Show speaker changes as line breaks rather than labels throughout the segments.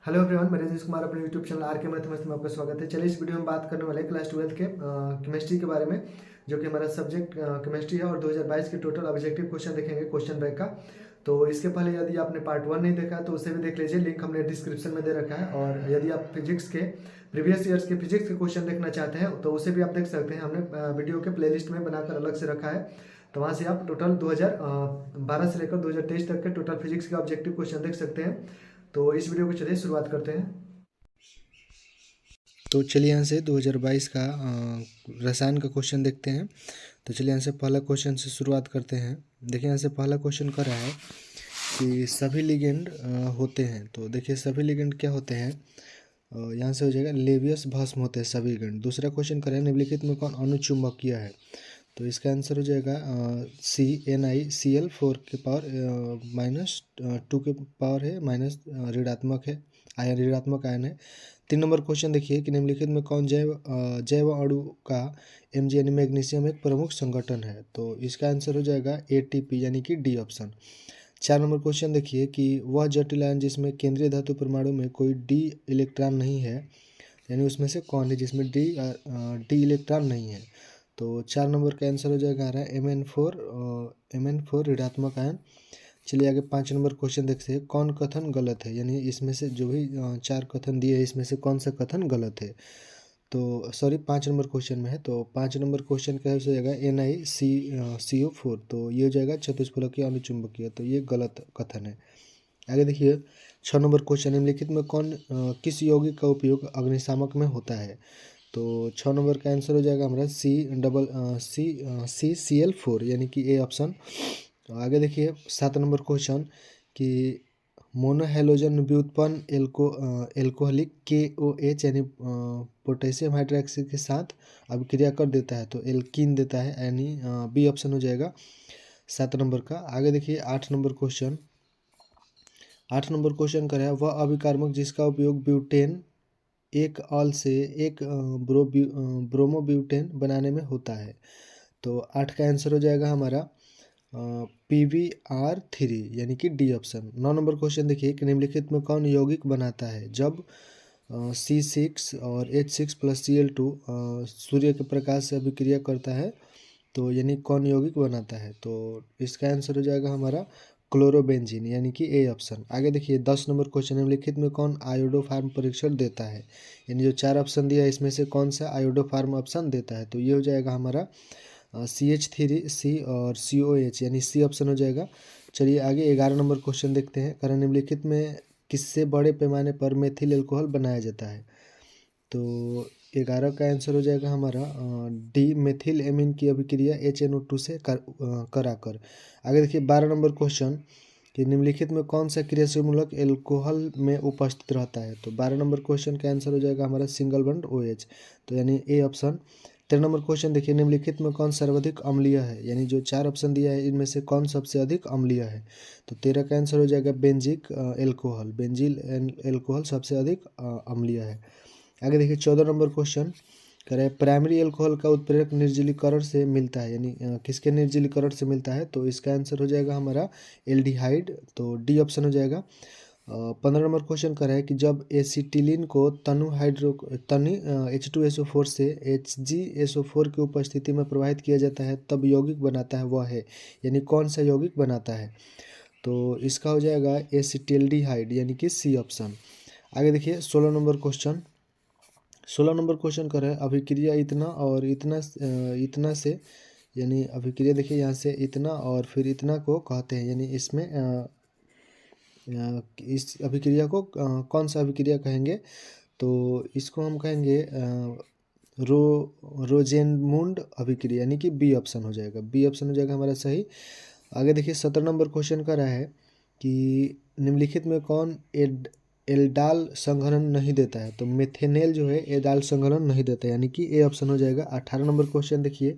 Hello everyone, मैं रजनीश कुमार अपने YouTube channel are के मैथमेटिक्स में आपका स्वागत है। चलिए इस वीडियो में बात करने वाले क्लास 12 के केमिस्ट्री के बारे में, जो कि हमारा सब्जेक्ट केमिस्ट्री है और 2022 के टोटल ऑब्जेक्टिव क्वेश्चन देखेंगे क्वेश्चन बैंक का। तो इसके पहले यदि आपने पार्ट 1 नहीं देखा तो उसे भी देख लीजिए, लिंक हमने डिस्क्रिप्शन में दे रखा है। और यदि आप फिजिक्स के प्रीवियस ईयर्स के फिजिक्स के क्वेश्चन देखना चाहते हैं तो उसे भी आप देख सकते हैं, हमने वीडियो के प्लेलिस्ट में बनाकर अलग से रखा है। तो वहाँ से आप टोटल 2012 से लेकर 2023 तक के टोटल फिजिक्स के ऑब्जेक्टिव क्वेश्चन देख सकते हैं। तो इस वीडियो को चलिए शुरुआत करते हैं।
तो चलिए यहाँ से 2022 का रसायन का क्वेश्चन देखते हैं। तो चलिए यहाँ से पहला क्वेश्चन से शुरुआत करते हैं। देखिए यहाँ से पहला क्वेश्चन कर रहा है कि सभी लिगेंड होते हैं। तो देखिए सभी लिगेंड क्या होते हैं, यहाँ से हो जाएगा लेवियस भस्म होते हैं सभी लिगेंड। दूसरा क्वेश्चन कर रहे हैं निम्नलिखित में कौन अणुचुंबकीय है। तो इसका आंसर हो जाएगा CnICl4 के पावर -2 के पावर है, माइनस ऋणात्मक है, आयन ऋणात्मक आयन है। 3 नंबर क्वेश्चन देखिए कि निम्नलिखित में कौन जैव अणु का Mg यानी मैग्नीशियम एक प्रमुख संगठन है। तो इसका आंसर हो जाएगा ATP यानी कि डी ऑप्शन। 4 नंबर क्वेश्चन देखिए कि वह जटिल आयन जिसमें केंद्रीय धातु परमाणु में कोई डी इलेक्ट्रॉन नहीं है, यानी उसमें से कौन है जिसमें डी इलेक्ट्रॉन नहीं है। तो 4 नंबर का आंसर हो जाएगा MN4 ऋणात्मक आयन। चलिए आगे 5 नंबर क्वेश्चन देखते हैं कौन कथन गलत है, यानी इसमें से जो भी 4 कथन दिए हैं इसमें से कौन सा कथन गलत है। तो सॉरी 5 नंबर क्वेश्चन में है। तो 5 नंबर क्वेश्चन का हो जाएगा NiCO4। तो ये हो जाएगा चतुष्फलकीय अणुचुंबकीय, तो ये गलत कथन है। आगे देखिए 6 नंबर क्वेश्चन निम्नलिखित में कौन किस यौगिक का उपयोग अग्निशामक में होता है। तो 6 नंबर का आंसर हो जाएगा हमारा CCl4 यानी कि ए ऑप्शन। तो आगे देखिए 7 नंबर क्वेश्चन कि मोनोहेलोजन व्युत्पन्न एल्कोहलिक KOH यानी पोटेशियम हाइड्रोक्साइड के साथ अभिक्रिया कर देता है, तो एल्कीन देता है, यानी बी ऑप्शन हो जाएगा 7 नंबर का। आगे देखिए 8 नंबर क्वेश्चन कर रहा है वह अभिकारक जिसका उपयोग ब्यूटेन एक ऑल से एक ब्रोमोब्यूटेन बनाने में होता है। तो 8 का आंसर हो जाएगा हमारा PBr3 यानी कि डी ऑप्शन। 9 नंबर क्वेश्चन देखिए कि निम्नलिखित में कौन यौगिक बनाता है जब C6 और H6+Cl2 सूर्य के प्रकाश से अभिक्रिया करता है, तो यानी कौन यौगिक बनाता है। तो इसका आंसर हो जाएगा हमारा क्लोरोबेंजीन यानी कि ए ऑप्शन। आगे देखिए 10 नंबर क्वेश्चन निम्नलिखित में कौन आयोडोफार्म परीक्षण देता है, यानी जो 4 ऑप्शन दिया है इसमें से कौन सा आयोडोफार्म ऑप्शन देता है। तो ये हो जाएगा हमारा CH3C और COH यानी सी ऑप्शन हो जाएगा। चलिए आगे 11 नंबर क्वेश्चन देखते हैं। कारण निम्नलिखित में किससे बड़े पैमाने पर मेथिल अल्कोहल बनाया जाता है। तो 11 का आंसर हो जाएगा हमारा डी मेथिल एमीन की अभिक्रिया HNO2 से कराकर। आगे देखिए 12 नंबर क्वेश्चन कि निम्नलिखित में कौन सा क्रियाशील मूलक एल्कोहल में उपस्थित रहता है। तो 12 नंबर क्वेश्चन का आंसर हो जाएगा हमारा सिंगल बॉन्ड OH, तो यानी ए ऑप्शन। 13 नंबर क्वेश्चन देखिए निम्नलिखित में कौन सर्वाधिक अम्लीय है, यानी जो 4 ऑप्शन दिया है इनमें से कौन सबसे अधिक अम्लीय है। तो 13 का आंसर हो जाएगा बेंजिक एल्कोहल, बेंजिल एल्कोहल सबसे अधिक अम्लीय है। आगे देखिए 14 नंबर क्वेश्चन कह रहा है प्राइमरी अल्कोहल का उत्प्रेरक निर्जलीकरण से मिलता है, यानी किसके निर्जलीकरण से मिलता है। तो इसका आंसर हो जाएगा हमारा एल्डिहाइड, तो डी ऑप्शन हो जाएगा। 15 नंबर क्वेश्चन कर रहा है कि जब एसिटिलीन को तनु H2SO4 से HgSO4 की उपस्थिति में प्रवाहित किया जाता है तब यौगिक बनाता है वह है, यानी कौन सा यौगिक बनाता है। तो इसका हो जाएगा एसिटिल्डिहाइड यानी कि सी ऑप्शन। आगे देखिए 16 नंबर क्वेश्चन कर रहा है अभिक्रिया इतना और इतना से, यानी अभिक्रिया देखिए यहाँ से इतना और फिर इतना को कहते हैं, यानी इसमें इस अभिक्रिया को कौन सा अभिक्रिया कहेंगे। तो इसको हम कहेंगे रोजेनमुंड अभिक्रिया यानी कि बी ऑप्शन हो जाएगा, बी ऑप्शन हो जाएगा हमारा सही। आगे देखिए 17 नंबर क्वेश्चन कर रहा है कि निम्नलिखित में कौन एल्डाल संघनन नहीं देता है। तो मेथेनेल जो है एल्डाल संघनन नहीं देता है, यानी कि ए ऑप्शन हो जाएगा। 18 नंबर क्वेश्चन देखिए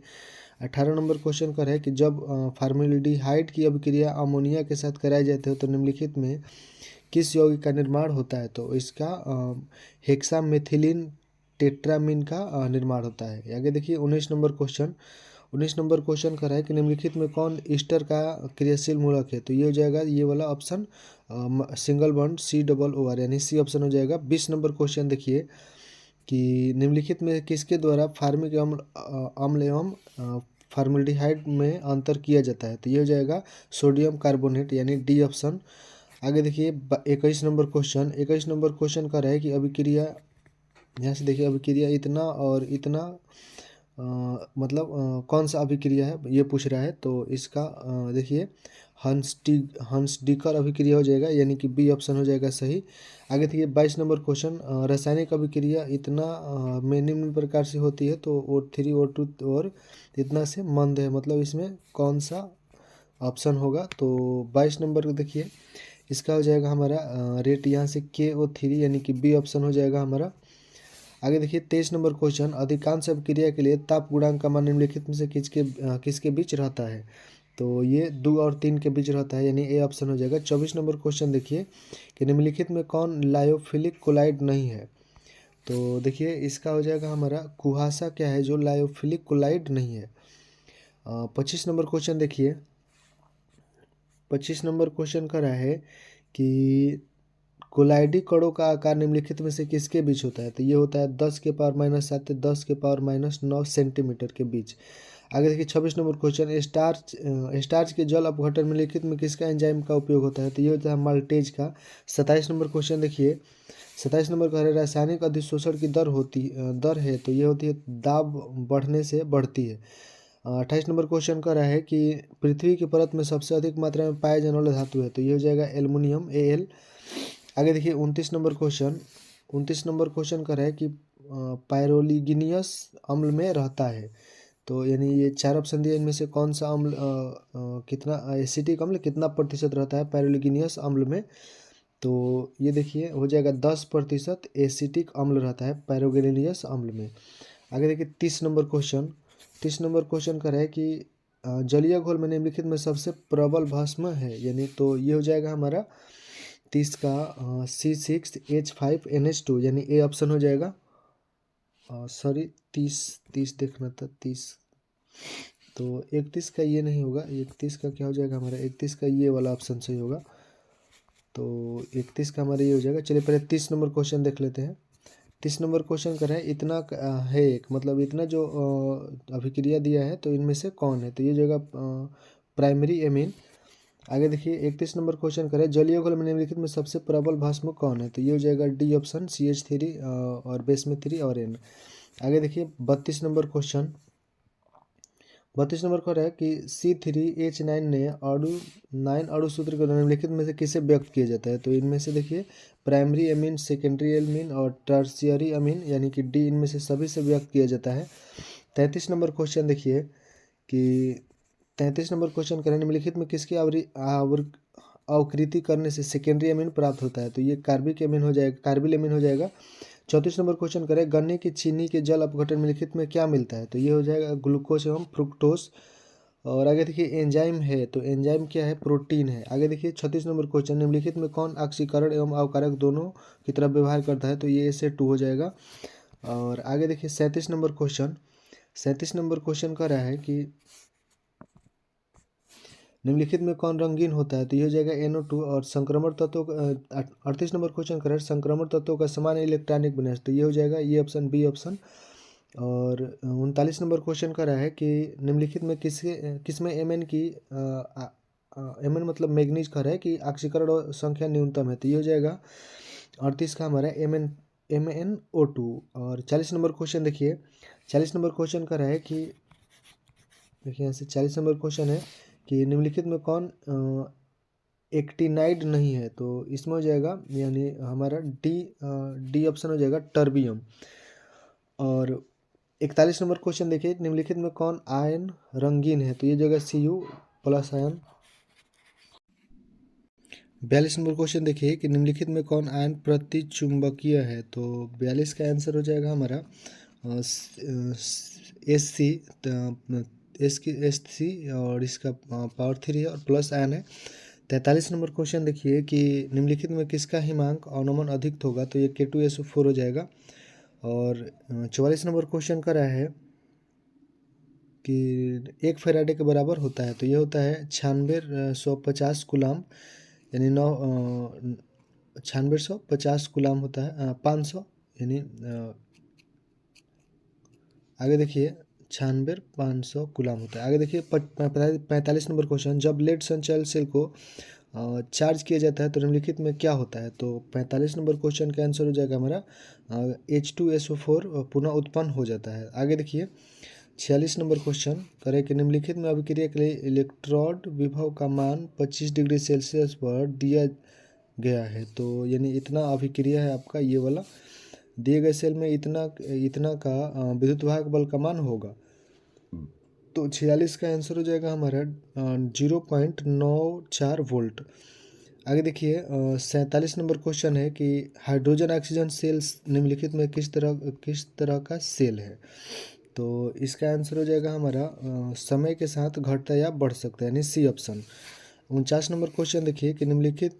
18 नंबर क्वेश्चन का है कि जब फॉर्मेल्डिहाइड की अभिक्रिया अमोनिया के साथ कराई जाती है तो निम्नलिखित में किस यौगिक का निर्माण होता है। तो इसका हेक्सामेथिलीन टेट्रामीन का निर्माण होता है। आगे देखिए 19 नंबर क्वेश्चन 19 नंबर क्वेश्चन कर रहा है कि निम्नलिखित में कौन ईस्टर का क्रियाशील मूलक है, तो ये हो जाएगा ये वाला ऑप्शन सिंगल बॉन्ड COOR यानी सी ऑप्शन हो जाएगा। 20 नंबर क्वेश्चन देखिए कि निम्नलिखित में किसके द्वारा फार्मिक अम्ल एवं फार्मल्डिहाइड में अंतर किया जाता है, तो ये हो जाएगा सोडियम कार्बोनेट यानी डी ऑप्शन। आगे देखिए 21 नंबर क्वेश्चन, 21 नंबर क्वेश्चन का है कि अभिक्रिया, यहाँ से देखिए अभिक्रिया इतना और इतना मतलब कौन सा अभिक्रिया है ये पूछ रहा है, तो इसका देखिए हंसडीकर अभिक्रिया हो जाएगा यानी कि बी ऑप्शन हो जाएगा सही। आगे देखिए 22 नंबर क्वेश्चन, रासायनिक अभिक्रिया इतना में निम्न प्रकार से होती है, तो O3 O2 और इतना से मंद है, मतलब इसमें कौन सा ऑप्शन होगा, तो 22 नंबर को देखिए इसका हो जाएगा हमारा रेट यहाँ से KO3 यानी कि बी ऑप्शन हो जाएगा हमारा। आगे देखिए 23 नंबर क्वेश्चन, अधिकांश अभिक्रिया के लिए ताप गुणांक का मान निम्नलिखित में से किसके बीच रहता है, तो ये 2 और 3 के बीच रहता है यानी ए ऑप्शन हो जाएगा। 24 नंबर क्वेश्चन देखिए कि निम्नलिखित में कौन लायोफिलिक कोलाइड नहीं है, तो देखिए इसका हो जाएगा हमारा कुहासा क्या है जो लायोफिलिक कोलाइड नहीं है। 25 नंबर क्वेश्चन देखिए, 25 नंबर क्वेश्चन का रहा है कि कोलाइडी कणों का आकार निम्नलिखित में से किसके बीच होता है, तो ये होता है 10 के पावर -7 से 10 के पावर -9 सेंटीमीटर के बीच। आगे देखिए 26 नंबर क्वेश्चन, स्टार्च के जल अपघटन में निम्नलिखित में किसका एंजाइम का उपयोग होता है, तो ये होता है माल्टेज का। 27 नंबर क्वेश्चन देखिए, 27 नंबर का रासायनिक अधिशोषण की दर है, तो ये होती है दाब बढ़ने से बढ़ती है। 28 नंबर क्वेश्चन का रहा है कि पृथ्वी की परत में सबसे अधिक मात्रा में पाए जाने वाला धातु है, तो ये हो जाएगा एल्युमिनियम Al। आगे देखिए 29 नंबर क्वेश्चन, 29 नंबर क्वेश्चन का है कि पायरोलिगिनियस अम्ल में रहता है, तो यानी ये 4 ऑप्शन दिए, इनमें से कौन सा अम्ल कितना एसिटिक अम्ल कितना प्रतिशत रहता है पायरोलिगिनियस अम्ल में, तो ये देखिए हो जाएगा 10% एसिटिक अम्ल रहता है पायरोलिगिनियस अम्ल में। आगे देखिए 30 नंबर क्वेश्चन, 30 नंबर क्वेश्चन का है कि जलीय घोल में निम्नलिखित में सबसे प्रबल भस्म है, यानी तो ये हो जाएगा हमारा 30 का C6H5NH2 यानी ए ऑप्शन हो जाएगा। सॉरी 30 देखना था 30, तो 31 का ये नहीं होगा, 31 का क्या हो जाएगा हमारा, 31 का ये वाला ऑप्शन सही होगा, तो 31 का हमारा ये हो जाएगा। चलिए पहले 30 नंबर क्वेश्चन देख लेते हैं। 30 नंबर क्वेश्चन कर रहे हैं इतना है एक, मतलब इतना जो अभिक्रिया दिया है तो इनमें से कौन है, तो ये जगह प्राइमरी एमीन। आगे देखिए 31 नंबर क्वेश्चन करें जलीय घोल में निम्नलिखित में सबसे प्रबल भस्म कौन है, तो ये हो जाएगा डी ऑप्शन CH3 और बेस में 3 और N। आगे देखिए 32 नंबर क्वेश्चन, 32 नंबर का है कि C3H9 ने अणु सूत्र को निम्नलिखित में से किसे व्यक्त किया जाता है, तो इनमें से देखिए प्राइमरी एमीन, सेकेंडरी एमीन और टर्शियरी अमीन यानी कि डी, इनमें से सभी से व्यक्त किया जाता है। 33 नंबर क्वेश्चन देखिए कि 33 नंबर क्वेश्चन करें निम्नलिखित में किसकी अवकृति करने से सेकेंडरी एमीन प्राप्त होता है, तो ये कार्बिक एमीन हो जाएगा, कार्बिल एमीन हो जाएगा। 34 नंबर क्वेश्चन करें गन्ने की चीनी के जल अपघटन निम्नलिखित में क्या मिलता है, तो ये हो जाएगा ग्लूकोज एवं फ्रुक्टोज। और आगे देखिए एंजाइम है, तो एंजाइम क्या है, प्रोटीन है। आगे देखिए 36 नंबर क्वेश्चन निम्नलिखित में कौन ऑक्सीकरण एवं अवकारक दोनों की तरफ व्यवहार करता है, तो ये SA2 हो जाएगा। और आगे देखिए 37 नंबर क्वेश्चन, 37 नंबर क्वेश्चन का रहा है कि निम्नलिखित में कौन रंगीन होता है, तो ये हो जाएगा NO2। और संक्रमण तत्वों का 38 नंबर क्वेश्चन करें संक्रमण तत्वों का समान इलेक्ट्रॉनिक विन्यास, तो ये हो जाएगा ये ऑप्शन बी ऑप्शन। और 39 नंबर क्वेश्चन का रहा है कि निम्नलिखित में किसमें Mn की Mn मतलब मैग्नीज का रहा है कि ऑक्सीकरण संख्या न्यूनतम है, तो ये हो जाएगा 38 का हमारा MnO2। और 40 नंबर क्वेश्चन देखिए, 40 नंबर क्वेश्चन का रहा है कि देखिए यहाँ से 40 नंबर क्वेश्चन है कि निम्नलिखित में कौन एक्टिनाइड नहीं है, तो इसमें हो जाएगा यानी हमारा डी ऑप्शन हो जाएगा टर्बियम। और 41 नंबर क्वेश्चन देखिए निम्नलिखित में कौन आयन रंगीन है, तो ये जगह Cu+ आयन। 42 नंबर क्वेश्चन देखिए कि निम्नलिखित में कौन आयन प्रतिचुंबकीय है, तो 42 का आंसर हो जाएगा हमारा SC और इसका पावर 3 है और प्लस आयन है। 43 नंबर क्वेश्चन देखिए कि निम्नलिखित में किसका हिमांक अवनमन अधिक होगा, तो ये K2SO4 हो जाएगा। और 44 नंबर क्वेश्चन का रहा है कि 1 फैराडे के बराबर होता है, तो ये होता है 9650 कूलाम, यानी 9650 कूलाम होता है, 500 यानी आगे देखिए 96,500 कूलाम होता है। आगे देखिए 45 नंबर क्वेश्चन, जब लेड संचयन सेल को चार्ज किया जाता है तो निम्नलिखित में क्या होता है। तो 45 नंबर क्वेश्चन का आंसर हो जाएगा हमारा H2SO4 पुनः उत्पन्न हो जाता है। आगे देखिए 46 नंबर क्वेश्चन करें कि निम्नलिखित में अभिक्रिया के लिए इलेक्ट्रोड विभव का मान 25 डिग्री सेल्सियस पर दिया गया है। तो यानी इतना अभिक्रिया है आपका ये वाला, दिए गए सेल में इतना इतना का विद्युत वाहक बल का मान होगा। तो 46 का आंसर हो जाएगा हमारा 0.94 वोल्ट। आगे देखिए 47 नंबर क्वेश्चन है कि हाइड्रोजन ऑक्सीजन सेल्स निम्नलिखित में किस तरह का सेल है। तो इसका आंसर हो जाएगा हमारा समय के साथ घटता या बढ़ सकता है, यानी सी ऑप्शन। 49 नंबर क्वेश्चन देखिए कि निम्नलिखित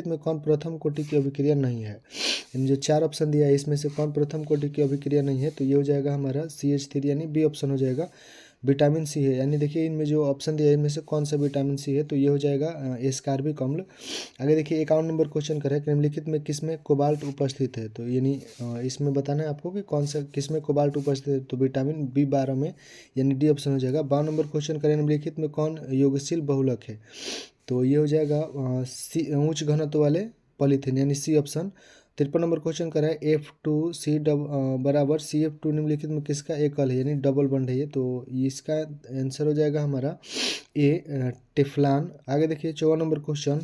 में कौन प्रथम कोटि की अभिक्रिया नहीं है। जो 4 ऑप्शन दिया है इसमें से कौन प्रथम कोटि की अभिक्रिया नहीं है, तो ये हो जाएगा हमारा CH3 यानी बी ऑप्शन हो जाएगा। विटामिन सी है, यानी देखिए इनमें जो ऑप्शन दिया है इनमें से कौन सा विटामिन सी है, तो ये हो जाएगा एस्कॉर्बिक अम्ल। आगे देखिए 51 नंबर क्वेश्चन करें कि निम्नलिखित में किसमें कोबाल्ट उपस्थित है। तो यानी इसमें बताना है आपको कि कौन सा किसमें कोबाल्ट उपस्थित है, तो विटामिन B12 में, यानी डी ऑप्शन हो जाएगा। 52 नंबर क्वेश्चन करें निम्नलिखित में कौन योगशील बहुलक है, तो ये हो जाएगा उच्च घनत्व वाले पॉलीथीन, यानी सी ऑप्शन। 53 नंबर क्वेश्चन करा है F2C बराबर CF2 निम्नलिखित में किसका एकल है, यानी डबल बॉन्ड है ये, तो इसका आंसर हो जाएगा हमारा ए टेफ्लॉन। आगे देखिए 54 नंबर क्वेश्चन,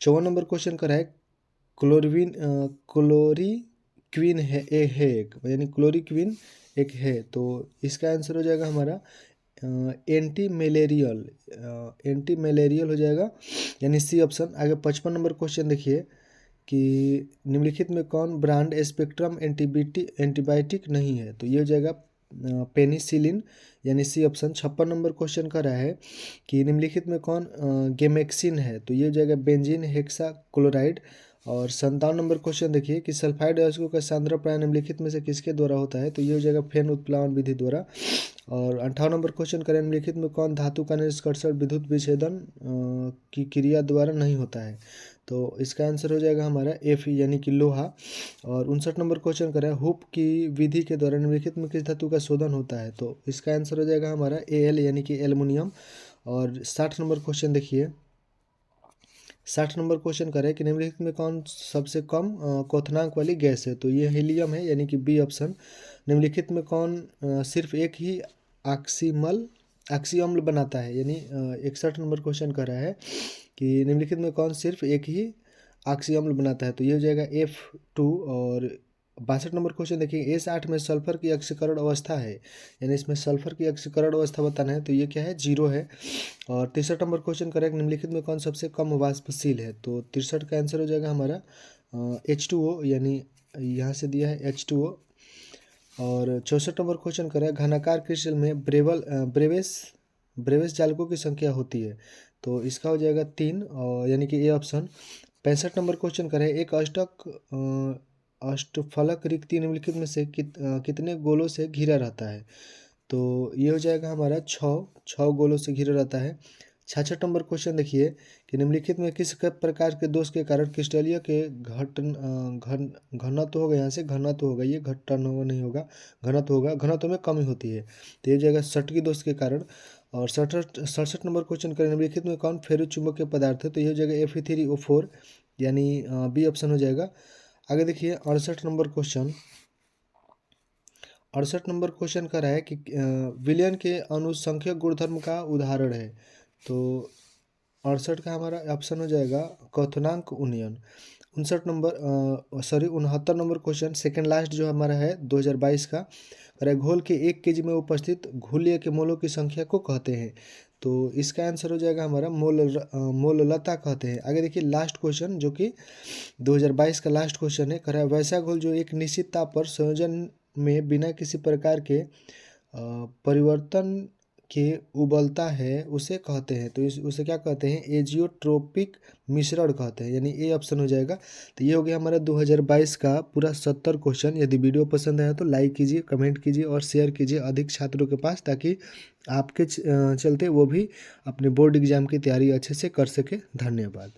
54 नंबर क्वेश्चन करा है क्लोरीक्विन है एक, यानी क्लोरीक्विन एक है, तो इसका आंसर हो जाएगा हमारा एंटी मलेरियल हो जाएगा, यानी सी ऑप्शन। आगे 55 नंबर क्वेश्चन देखिए कि निम्नलिखित में कौन ब्रांड स्पेक्ट्रम एंटीबायोटिक नहीं है, तो ये हो जाएगा पेनिसिलिन, यानी सी ऑप्शन। 56 नंबर क्वेश्चन का रहा है कि निम्नलिखित में कौन गेमेक्सिन है, तो ये हो जाएगा बेंजीन हेक्साक्लोराइड। और 57 नंबर क्वेश्चन देखिए कि सल्फाइड अयस्कों का सांद्र प्राय निम्नलिखित में से किसके द्वारा होता है, तो ये हो जाएगा फेन उत्प्लावन विधि द्वारा। और 58 नंबर क्वेश्चन करें निम्नलिखित में कौन धातु का निष्कर्षण विद्युत विच्छेदन की क्रिया द्वारा नहीं होता है, तो इसका आंसर हो जाएगा हमारा Fe यानी कि लोहा। और 59 नंबर क्वेश्चन करें हुप की विधि के द्वारा निम्नलिखित में किस धातु का शोधन होता है, तो इसका आंसर हो जाएगा हमारा Al यानी कि एल्युमिनियम। और 60 नंबर क्वेश्चन देखिए, 60 नंबर क्वेश्चन करें कि निम्नलिखित में कौन सबसे कम क्वथनांक वाली गैस है, तो ये हीलियम है, यानी कि बी ऑप्शन। निम्नलिखित में कौन सिर्फ एक ही ऑक्सीअम्ल बनाता है, यानी 61 नंबर क्वेश्चन कर रहा है कि निम्नलिखित में कौन सिर्फ एक ही ऑक्सीअम्ल बनाता है, तो ये हो जाएगा F2। और 62 नंबर क्वेश्चन देखिए S8 में सल्फर की ऑक्सीकरण अवस्था है, यानी इसमें सल्फर की ऑक्सीकरण अवस्था बताना है, तो ये क्या है, 0 है। और 63 नंबर क्वेश्चन करें निम्नलिखित में कौन सबसे कम वाष्पशील है, तो 63 का आंसर हो जाएगा हमारा H2O, यानी यहाँ से दिया है H2O। और 64 नंबर क्वेश्चन करें घनाकार क्रिस्टल में ब्रेवेस जालकों की संख्या होती है, तो इसका हो जाएगा 3, और यानी कि ए ऑप्शन। 65 नंबर क्वेश्चन करें एक अष्टफलक रिक्ति निम्नलिखित में से कितने गोलों से घिरा रहता है, तो ये हो जाएगा हमारा 6 गोलों से घिरा रहता है। 66 नंबर क्वेश्चन देखिए कि निम्नलिखित में किस प्रकार के दोष के कारण क्रिस्टलीय के घनत्व होगा, यहाँ से घनत्व होगा, ये घटन नहीं होगा, घनत्व होगा, घनत्व में कमी होती है, तो ये जाएगा सटकी दोष के कारण। और 67 नंबर क्वेश्चन करें निम्नलिखित में कौन फेरो चुंबकीय पदार्थ है, तो ये हो जाएगा Fe3O4, यानी बी ऑप्शन हो जाएगा। आगे देखिए 68 नंबर क्वेश्चन, 68 नंबर क्वेश्चन कर रहा है कि विलयन के अनुसंख्यक गुणधर्म का उदाहरण है, तो 68 का हमारा ऑप्शन हो जाएगा क्वथनांक उन्नयन। 69 नंबर क्वेश्चन सेकंड लास्ट जो हमारा है 2022 का, अरे घोल के 1 kg में उपस्थित घोलीय के मोलों की संख्या को कहते हैं, तो इसका आंसर हो जाएगा हमारा मोललता कहते हैं। आगे देखिए लास्ट क्वेश्चन जो कि 2022 का लास्ट क्वेश्चन है, कह रहा है वैसा घोल जो एक निश्चित ताप पर संयोजन में बिना किसी प्रकार के परिवर्तन के उबलता है उसे कहते हैं, तो उसे क्या कहते हैं, एजियोट्रोपिक मिश्रण कहते हैं, यानी ए ऑप्शन हो जाएगा। तो ये हो गया हमारा 2022 का पूरा 70 क्वेश्चन। यदि वीडियो पसंद आया तो लाइक कीजिए, कमेंट कीजिए और शेयर कीजिए अधिक छात्रों के पास, ताकि आपके चलते वो भी अपने बोर्ड एग्जाम की तैयारी अच्छे से कर सके। धन्यवाद।